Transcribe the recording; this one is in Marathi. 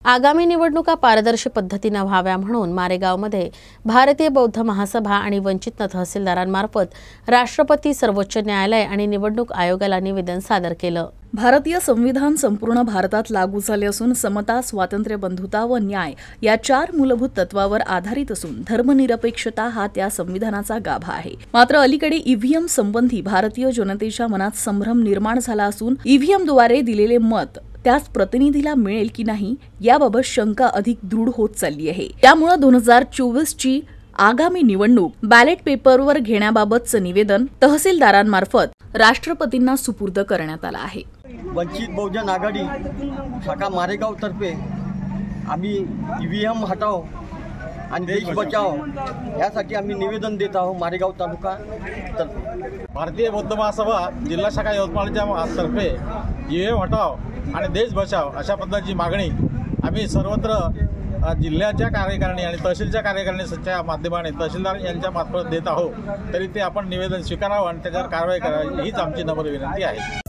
आगामी निवडणुका पारदर्शी पद्धतीने व्हाव्या म्हणून मारेगावमध्ये भारतीय बौद्ध महासभा आणि वंचित तहसीलदारांमार्फत राष्ट्रपती, सर्वोच्च न्यायालय आणि निवडणूक आयोगाला निवेदन सादर केलं। भारतीय संविधान संपूर्ण भारतात लागू झाले असून समता, स्वातंत्र्य, बंधुता व न्याय या 4 मूलभूत तत्वावर आधारित असून धर्मनिरपेक्षता हा त्या संविधानाचा गाभा आहे। मात्र अलीकडे ईव्हीएम संबंधी भारतीय जनतेच्या मनात संभ्रम निर्माण झाला असून ईव्हीएमद्वारे दिलेले मत त्याच प्रतिनिधीला मिळेल की नाही याबाबत शंका अधिक दृढ होत चालली आहे। त्यामुळे 2024 ची आगामी निवडणूक बॅलेट पेपरवर घेण्याबाबतचं निवेदन तहसीलदारांमार्फत राष्ट्रपतींना सुपूर्द करण्यात आलं आहे। वंचित बहुजन आघाडी शाखा मारेगाव तर्फे आम्ही ईव्हीएम हटाओ आणि देश बचाओ यासाठी आम्ही निवेदन देत आहोत। मारेगाव तालुका तर्फे भारतीय बौद्ध महासभा जिल्हा शाखा यवतमाळच्या तर्फे ईव्हीएम हटाओ आणि देश बचाओ अशा पद्धतीची मागणी आम्ही सर्वत्र जिल्ह्याच्या कार्यकारिणी आणि तहसीलच्या कार्यकारिणीच्या माध्यमाने तहसीलदार यांच्या मार्फत देत आहोत। तरी ते आपण निवेदन स्वीकारावं आणि त्याच्यावर कारवाई करावी हीच आमची नम्र विनंती आहे।